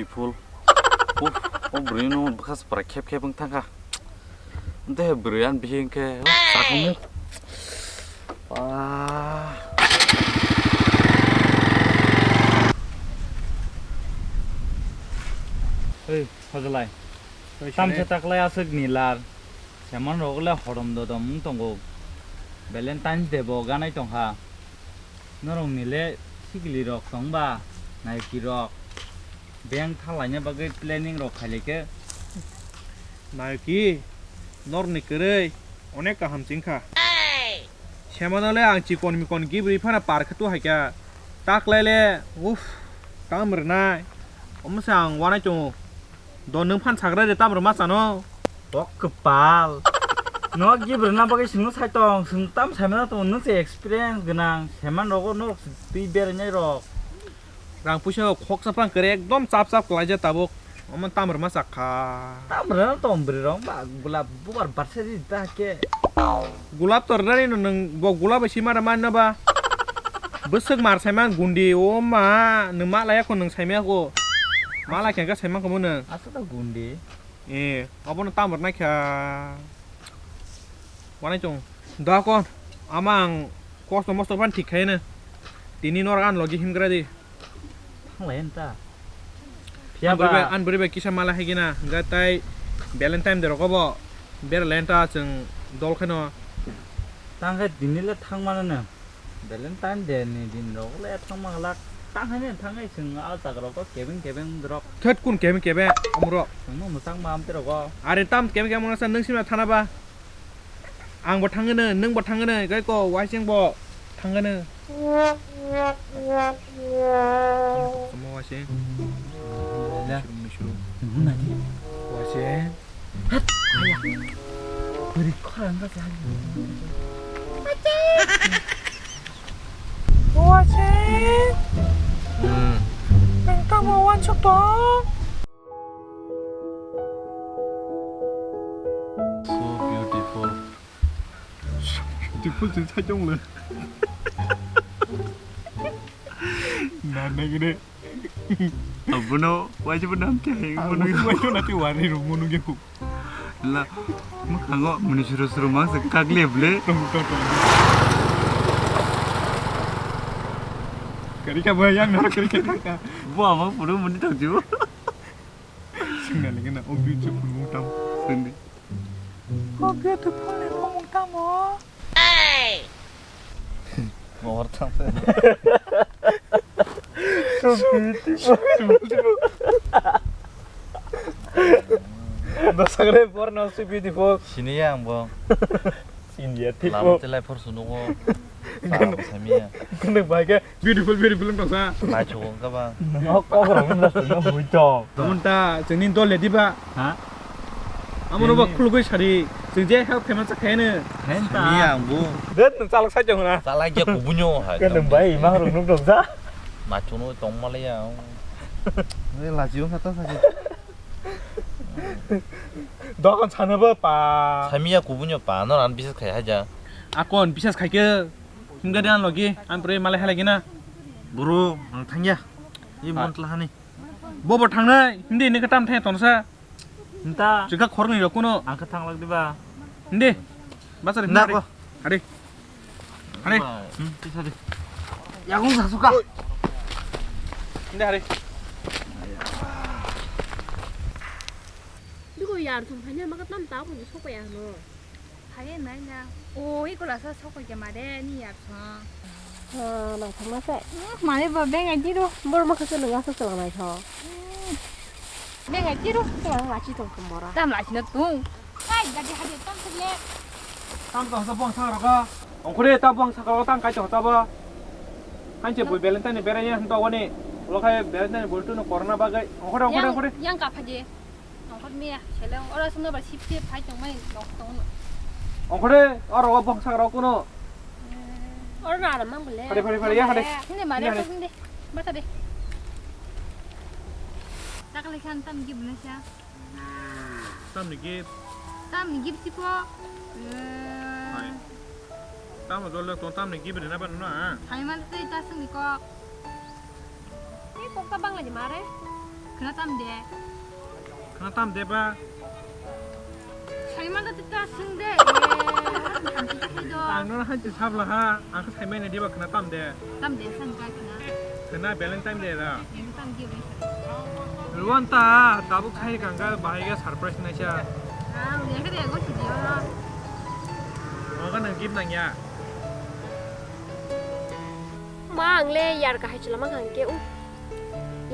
beautiful. Brino bekas pakai bang tangka. Entah berian bikin ke sakamu. Wah. Horjwlai. Tam cetaklah asik nilar. Zaman rogla horom dodom tunggu. Valentine's Day boganai tongha. Norong nile sigli rok tongba. Naiki rok. Bang thalanya bagai planning rok khwlaikhe. Naiki nor nikere onek kaham singkha. Semanale ang chikon mikon gibri phana park tu haikya. Taklele kamrnai. Omsang wana chung. Don nung phan sagra de tamr masano. Bok kepal. No gibrna bagai singno saitong sing tam samena to nung se experience genang. Seman rogo no pi bernyai rok. Rang pusha khok sapang kere ekdom chap klaja tabok oman tamr masakha Tamrna tom brirong ba gulab bubar barseri ta ke. Gulab tornani nung bo gulab simara man ba besek mar saiman gundi oma nung ma laya ko nung saimya ko mala kya saimang ko mun Asa ta gundi. abon tamr na kya wanai chong da kon amang kosto mosto pan thik khai na tini nor an logi himgra di Lenta. An beriba kisah malah hegina gatai Valentine de rokobo ber lenta jeng dol khano Tangkai dinile thangmana na. Valentine Day ni din rokle thangmangla tanghane thangai sing alta rok kebeng drok. khet kun kebe amro Singno musang mam te rok. are tam kebe mona san nung simna thana ba ang bo thangene nung bo thangene gai ko Wacheng bo thangene semua Wacheng Ya. Syuru Nani? Wacheng Beri koran ka sa. Wacheng nang tama wan chok dong So beautiful. beautiful jeng sajong le nana gede Abuno, wajib benam ke. Aku nanti wari rumunu gitu. Lah, makanggo muni suruh-suruh mang sekagli ble. Tong. Kerika bayang nak kerika. Buah mang puru muni tak ju. Singal lagi nak obi tu pun tam. Sendi. Obi tu pun tam oh. Mau tam. So beautiful. Dasarnya porno so beautiful. Sini yang bang. India tipo. Lama telai por sunugo. Samia. Kena bahagia beautiful nggak usah. Macu ka bang. Kok orang dah muncul. Temen jengin tol ledi pak. Hah? Amar ubah kulugui sari jengje help kemen sakene. Sini yang bu. Dan salak saja ngana. Salah aja kubunyo. Kena bayi mah rung dong sa. Macu nu tong malaya. Ini laju kata saja. 너건 자네버 빠. Samia kubunyo pa, no an bisa kayak aja. Akon bisa kayak hingga lagi an pray malah lagi na. Buru, tanya. Ini mau telah nih. Bobo thangna hindi ini ketam the tonsa. Entah. Juga khorni rokuno. Angkat tang lagi ba. Hindi. Basar hindi. Nako. Hari. Bisa deh. Ya aku nggak suka. Hindi hari. 이거 야, 좀 반년 막아 땀 따고 이제 속어야 너. 하긴 나냐. 오 이거라서 속을게 말해 니 약속. 나 정말 쎄. 많이 봐, 맹아 뒤로. 뭘 막아 쓰는 거 쓰는 거 저. 맹아 뒤로. 그냥 마치 좀 뭐라. 땀 마시는 뚱. 아이 나지 하지 땀 틀래. Tam tong sa buang sakaraga. Ongkore ta buang sakaraga tang kai chota ba. Hanche boy Valentine beranya hento wani. Lo kai Valentine boltu no corona bagai. Ongkore. 양 갚아지. ongkot 셀랑 어라서 너 봐. 10대 8 정말 넉동. ongkore aro buang sakaraga kuno. 얼마 안 먹을래? Pare ya hari. 근데 말이야 근데 맞다 돼. 딱을 칸땀 기분이야. Tam niki. 땀 기브시포. Tam rồi ton tam niki beri napa nuna. 당연한 때 있다으니까. 이 꼭다방 하지 말해. 그나 땀대. 그나 땀 대봐. 살만 듣다 승대. 너는 한지 잡라 하. 그 살면에 네가 그나 땀 대. 땀대 산가 그나 밸런타인 데라. 땀 기울이. 루안타 나북 사이 간가 마이가 서프라이즈 나샤. 아, 우리 그래 이거 드디어. 너가 기분 나냐? mang le yar ka hai chula mang hang ke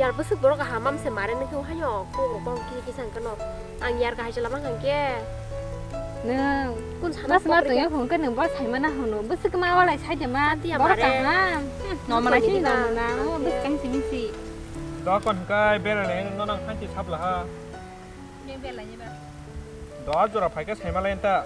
yar busuk boro ka hamam se mare ne ku hayo ko bong ki sang kano ang yar ka hai chula mang hang ke 네. kun sana Mas ma tuh yang kan nembak saya mana hono, bus kemana wala saya jema, Tiap bawa hari. tangan, nomor aja nomor, bus kan sini sih. 너 건가 베르네 너는 한지 잡라. Yang belanya ber. 너 저라 파이가 세말렌타.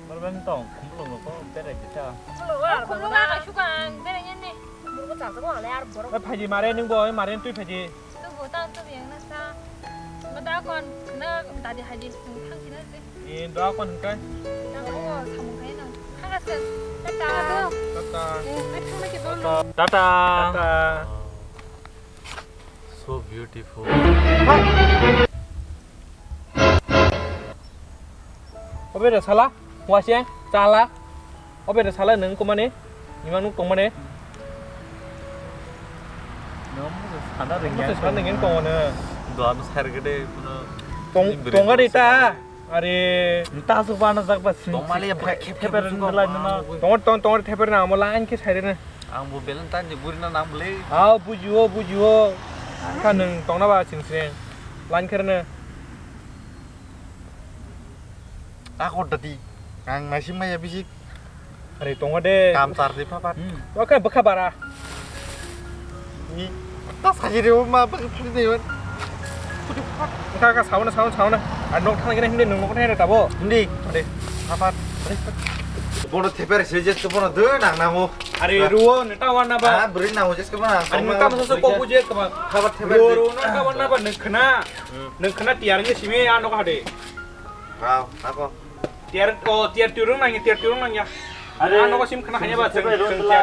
그러면 또 공부는 거 때려 주자. Kalau nggak suka, belanya nih. boro cha sa wa le yar boro 파지 말에 는 거, 말에 뚜이 파지. Tuh bukan tuh yang nasa. Mata kon, kena tadi hadis tentang sini sih. 너 건가? Oh, sama kayak nang. Hangasen. Tata. 따따. Aduh, lagi dulu. 따따. 따따. So beautiful. 어베르 살라? 와셴? 잘라? 어베르 살라 능 꼬마네? 이만우 똥마네? 너무 하나는 무슨 사는 게 꼬마네? 너무 살그래 그나. 똥아리다. 아리. 따서 봐나 작바 신. 동말이야 캐베른 들라이나. 똥을 태버리나 아무 라인케 사이르네. Ang 밸런타인 우리는 안 볼래. 아 부주어. 가능 똥나봐 진생. 라인케르네. Aku tadi ang nasi maya bisik 아리 똥아데. kamtar di papat. 오케이 버카바라. Ni tas aja di rumah pakai dewan. 가가 사오나. 아 녹타는 게 힘내 녹는 해야 다보. Ndi, ade papat. Bono teper sejes ke bono de nang namu. 아리 루어 느타 왔나봐. Ah, beri namu jes ke bono. 아니 느타 무슨 꼬부지에 그만. papat teper. 루어로 느타 왔나봐. 능크나 띠아는 게 심해 안 녹아 하대. Wow, aku. tiar turun nanya ano ko sim kana hanya ba tiar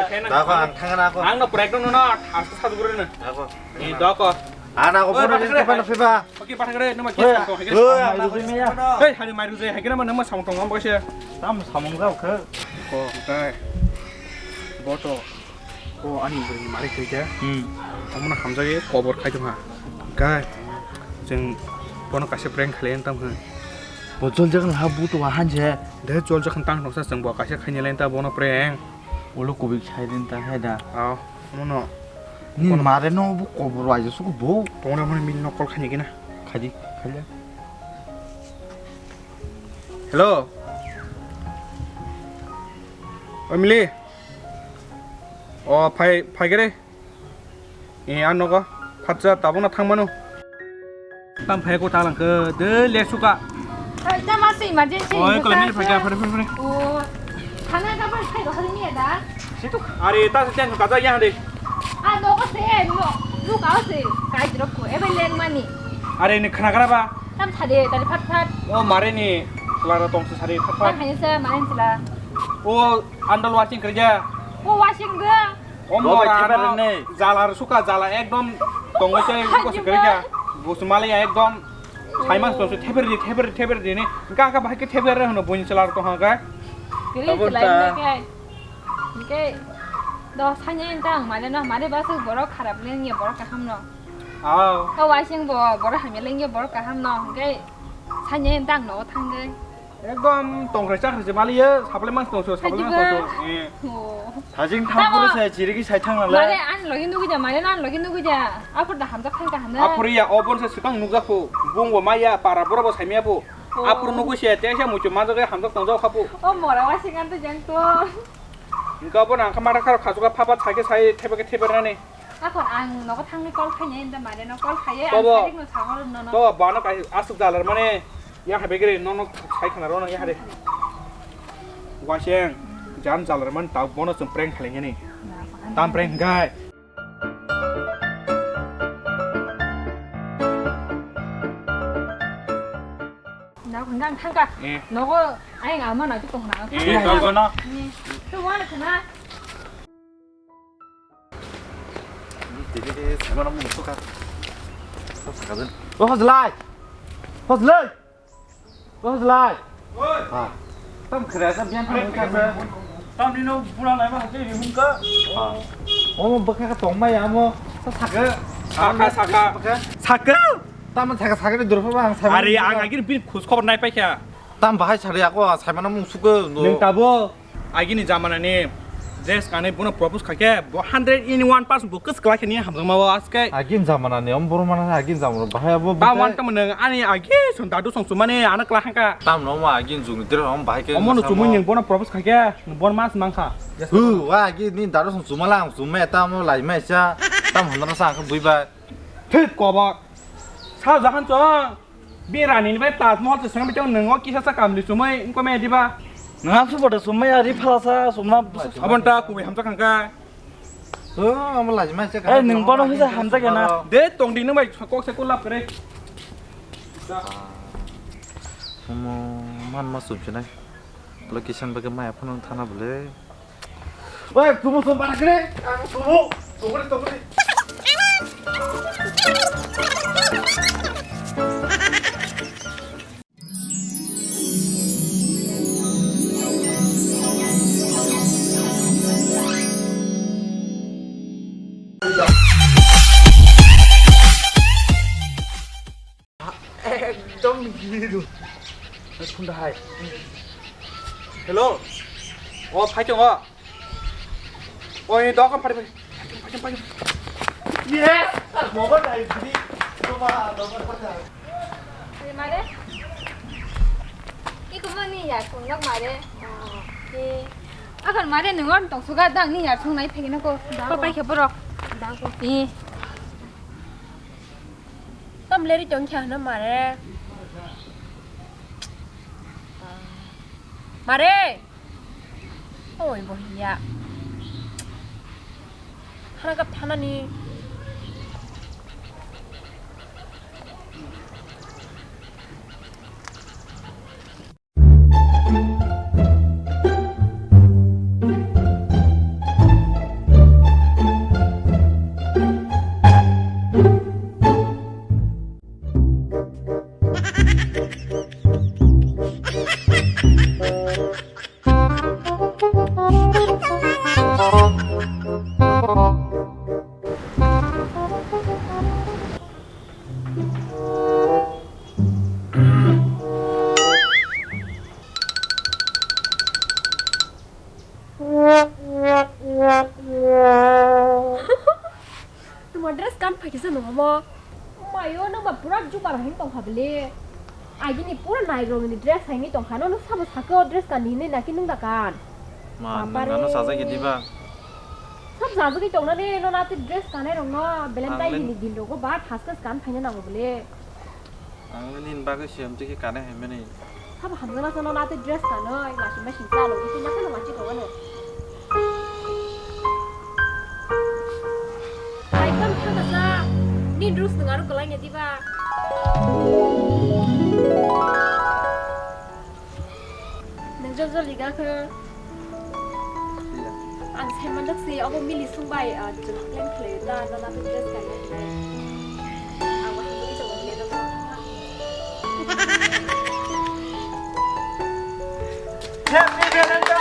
kena Aku ang tangan aku. ang no project no na harus satu guru na Aku. ni doko Anak aku bono jes ke bono fiba. oke patah gede nama kita ko hei hari mai ruze hai kena nama samtong ngam bose 땀 사먹자 그. ko kai boto ko ani beri mari ke amuna hamjage kobor khai jama kai jeng bono kasih prank khalen tam he 보존 적은 하부도 한제. 내 졸저 큰 땅 농사 정보 가시 큰일렌다 보노 프랭 올로 고백 차야 된다 해다. 아 어머나 니 말에 너무 고부로 아주 수고 뭐 동네만 밀노 꼴 칸이기나 가지 갈래? 헬로 밀리 파이게래 안 너가 파자 따보나 탕마노 땀 패고 달랑 그늘 레수가 Kita masih emergency. kalau ini pakai apa Oh, karena kapan saya doa ini ada? situ hari tas yang kaza yang deh Ah, no sih, lu kau sih, kayak jerukku, leng mani. hari ini kena kenapa Tam tadi pat. oh mari nih kelar tong sehari Kan tepat hanya saya main celah. oh andal Wacheng kerja Oh, Wacheng deh. Omor jalar suka jala ekdom tongo cai ko sekerja busmali ekdom Saiman so teber ni ka bahai ke teber hono bun celar to hanga Kiri celah ini kayak 너 사냥인당 말에나 말에 봐서 뭐라 가랍는 게 뭐라 함노 아우 그 와싱 뭐라 하면 게 뭐라 함노 그 사냥인당 너 탄게 ekdom tong kerja kerja mali ya supplement to so eh 다징 탑으로서 지르기 잘 탕날래. 말에 안 러긴 누구냐 말에나 안 러긴 누구냐 앞으로 다 함작한가 하나 Apuri ya obon se sukang nugafu bungo maya para borabo saimiapu apur nugu se tesha mucho mazoge hamdak tongjo khapu 뭐라 와싱한테 장또 inka bon angka mara karo khasuga papa chage sai tebeke teberane 아콘 안 너가 탕리 걸 카냐 인다 말에 너 걸 카야 Bobo. 안 카릭 너 상어를 너너 to bana kai asuk dalar mane ya habegere nono sai khana rona ya hade Wacheng jan dalar man tau bono sum prank khalenge ni tam prank gai 나 건강 탕가 예. 너가 아잉 아마 나 좀 나. 예, 너거나. 또 뭐하는 거나? Jadi sama namu suka. Suka kan? Horjwlai. Horjwlai. Horjwlai. À. Tâm khỏe ra biến thằng cái gì? Tao đi đâu pura lại mà cái gì không có. Ồ, bữa cái tổng mày à mo. Sao 사카 사카 땀은 제가 사기를 들어봐. 아리 아기는 빈 코스코버 나이 빠이야 땀 바하이 차리하고 살만한 뭉수고 너. 능타보 아기는 자만하니 드레스 간에 보는 프로포즈 가게 뭐 101% 뭐 끝까지 가게 니 함정 마와 아스케 아긴 자만하네. 엄보로만 아긴 자만으로 바하야 뭐. 바완 때문에 아니 아기 손 다도 송수만에 안 할까 한가 땀 너무 아긴 중 들어 엄 바하게. 어머는 주문이 보는 프로포즈 가게 본 마스 망카 와 아기 니 다도 송 주말랑 주매 땀 라이 매샤 땀 하나로 상그 부이바. 특거박 사자 한정 비라니 왜 따스모트 생각 좀 능어 기사사 감리 주머니 인과매 디바 Nga su bada sumaya ri phalasa sumna. 아번다 구매 함자 간가 엄 라이 매샤. Eh ning bono hisa hamza kena. 내 똥디 능바이 꼭 세콜랍 그래 어머 만마 숨지네. 로케이션 바가 마야 폰은 타나 볼래. 왜 두부 좀 봐라 그래? 두부 그래. Ekdom biru. Kundai. 헬로 파이팅어 어이 너가 파이팅 Yes. Moga dai bidi. Toma, toma pada. Thì mà đấy cái cũng như nhà xuống nước mà đấy thì à còn mà đấy nữa tổng số cái đang như nhà xuống này phải nó cô bay khép bờ đang cô đi tâm lên đi chọn chờ nó mà đấy mà đấy ôi bồi dạ 하나 값 하나니 아기니 뿌라 나이로니 드레스 하니 또 하나는 사부 사고 드레스 간 니네 나 끼는 다간 마 나는 사자기 디바. 삽 사주기 정나네 너 나한테 드레스 간에 롱나 밸런타인 니 딜로고 바 파스커스 간 파냐 나고 볼래 닌 바그 시험 저기 가네 해면이. 삽 함나서 너 나한테 드레스 간어 마시 마시 짜로 이제 나서는 맞지 도와네 아이감 편하자 니 드레스 등하러 걸라냐 디바 Jojo liga ke ang saya mandak si aku Mili sumbai Comment Khwlai da na dress kan awak ini coba lihat dong Happy Valentine.